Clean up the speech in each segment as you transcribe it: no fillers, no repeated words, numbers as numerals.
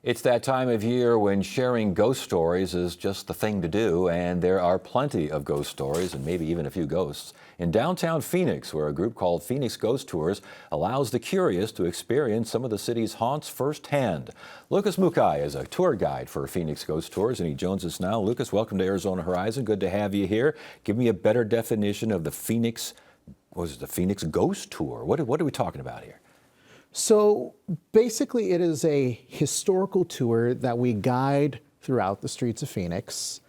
It's that time of year when sharing ghost stories is just the thing to do, and there are plenty of ghost stories and maybe even a few ghosts in downtown Phoenix, where a group called Phoenix Ghost Tours allows the curious to experience some of the city's haunts firsthand. Lucas Mukai is a tour guide for Phoenix Ghost Tours, and he joins us now. Lucas, welcome to Arizona Horizon. Good to have you here. Give me a better definition of the Phoenix Ghost Tour. What are we talking about here? So basically it is a historical tour that we guide throughout the streets of Phoenix.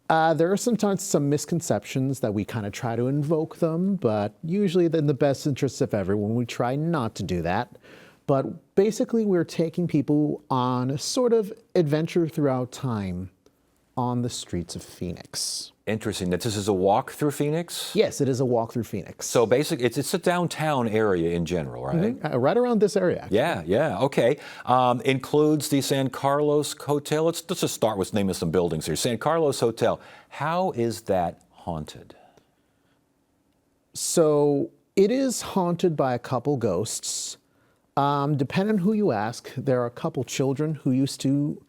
There are sometimes some misconceptions that we kind of try to invoke them, but usually in the best interests of everyone, we try not to do that. But basically we're taking people on a sort of adventure throughout time on the streets of Phoenix. Interesting that this is a walk through Phoenix? Yes, it is a walk through Phoenix. So basically, it's a downtown area in general, right? Mm-hmm. Right around this area, actually. Yeah, okay. Includes the San Carlos Hotel. Let's just start with naming some buildings here. San Carlos Hotel. How is that haunted? So it is haunted by a couple ghosts. Depending on who you ask, there are a couple children who used to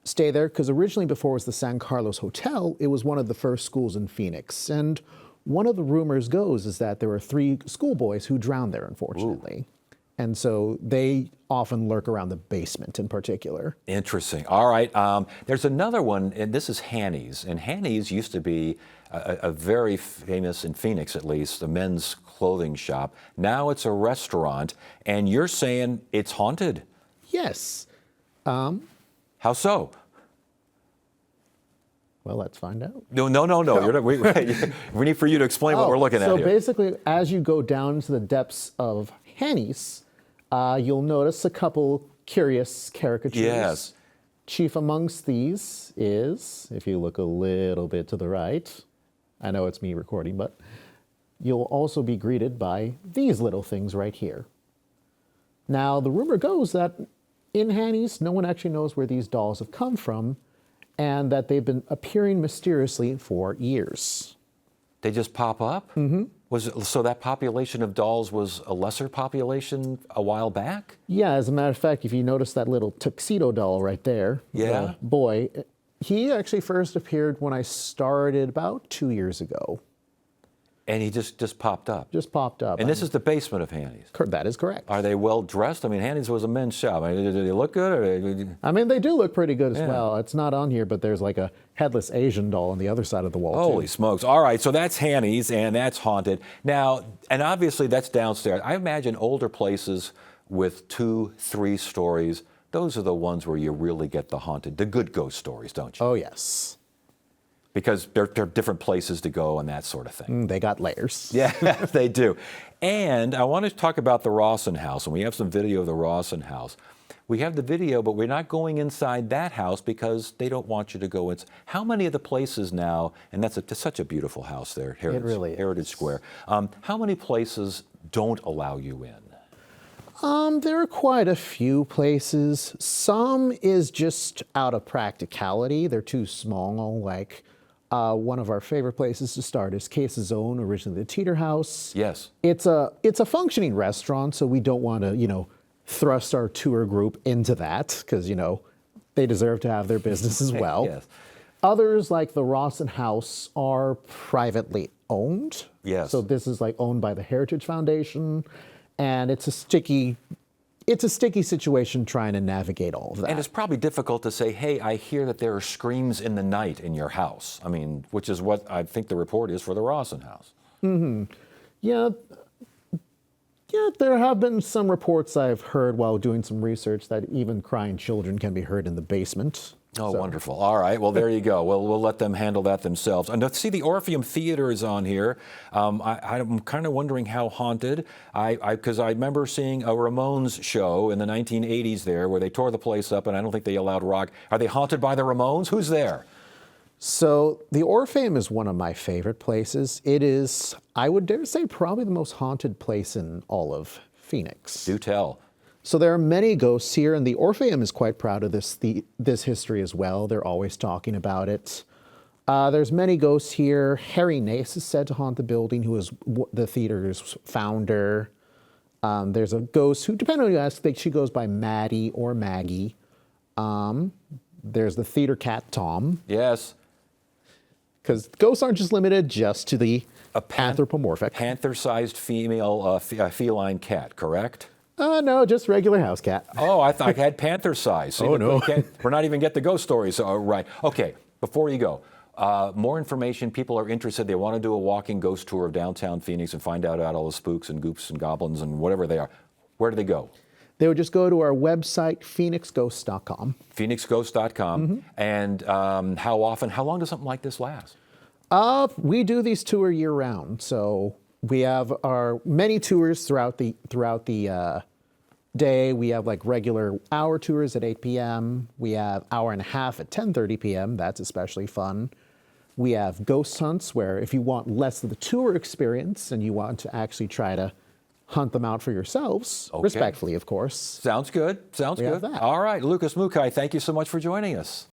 stay there, because originally, before it was the San Carlos Hotel, it was one of the first schools in Phoenix. And one of the rumors goes is that there were 3 schoolboys who drowned there, unfortunately. Ooh. And so they often lurk around the basement in particular. Interesting. All right. There's another one, and this is Hanny's. And Hanny's used to be a very famous, in Phoenix at least, a men's clothing shop. Now it's a restaurant, and you're saying it's haunted? Yes. How so? Well, let's find out. No. We need for you to explain what we're looking at here. So basically, as you go down into the depths of Hanny's, you'll notice a couple curious caricatures. Yes. Chief amongst these is, if you look a little bit to the right, I know it's me recording, but you'll also be greeted by these little things right here. Now, the rumor goes that in Hanny's, no one actually knows where these dolls have come from, and that they've been appearing mysteriously for years. They just pop up? Mm-hmm. So that population of dolls was a lesser population a while back? Yeah, as a matter of fact, if you notice that little tuxedo doll right there, yeah, the boy, he actually first appeared when I started about 2 years ago. And he just popped up? Just popped up. And this is the basement of Hanny's? That is correct. Are they well dressed? I mean, Hanny's was a men's shop. I mean, do they look good? I mean, they do look pretty good as well. It's not on here, but there's like a headless Asian doll on the other side of the wall, Holy smokes. All right, so that's Hanny's, and that's haunted. Now, and obviously that's downstairs. I imagine older places with 2, 3 stories, those are the ones where you really get the haunted, the good ghost stories, don't you? Oh, yes. Because they're different places to go and that sort of thing. They got layers. Yeah, they do. And I want to talk about the Rawson House, and we have some video of the Rawson House. We have the video, but we're not going inside that house because they don't want you to go in. How many of the places now, and that's such a beautiful house there, Heritage, it really is. Heritage Square. How many places don't allow you in? There are quite a few places. Some is just out of practicality. They're too small, like one of our favorite places to start is Case's Own, originally the Teeter House. Yes. It's a functioning restaurant, so we don't want to, thrust our tour group into that, because, they deserve to have their business as well. Yes. Others, like the Rawson House, are privately owned. Yes. So this is like owned by the Heritage Foundation, and it's a sticky situation trying to navigate all of that. And it's probably difficult to say, hey, I hear that there are screams in the night in your house. I mean, which is what I think the report is for the Rawson House. Mm-hmm. Yeah, there have been some reports I've heard while doing some research that even crying children can be heard in the basement. Oh, wonderful. All right. Well, there you go. We'll let them handle that themselves. And let's see, the Orpheum Theater is on here. I'm kind of wondering how haunted. Because I remember seeing a Ramones show in the 1980s there where they tore the place up, and I don't think they allowed rock. Are they haunted by the Ramones? Who's there? So the Orpheum is one of my favorite places. It is, I would dare say, probably the most haunted place in all of Phoenix. Do tell. So there are many ghosts here, and the Orpheum is quite proud of this history as well. They're always talking about it. There's many ghosts here. Harry Nace is said to haunt the building, who is the theater's founder. There's a ghost who, depending on who you ask, she goes by Maddie or Maggie. There's the theater cat Tom, Yes. because ghosts aren't just limited just to the anthropomorphic. Panther-sized female feline cat, correct? No, just regular house cat. Oh, I thought I had panther size. See, Oh, no. We're not even get the ghost stories right. Okay, before you go, more information. People are interested. They want to do a walking ghost tour of downtown Phoenix and find out about all the spooks and goops and goblins and whatever they are. Where do they go? They would just go to our website, phoenixghosts.com. PhoenixGhost.com. And how long does something like this last? We do these tours year round, so we have our many tours throughout the day. We have like regular hour tours at 8 p.m. We have hour and a half at 10:30 p.m. That's especially fun. We have ghost hunts where if you want less of the tour experience and you want to actually try to hunt them out for yourselves, Okay. respectfully, of course. Sounds good. Sounds We have good. that. All right, Lucas Mukai, thank you so much for joining us.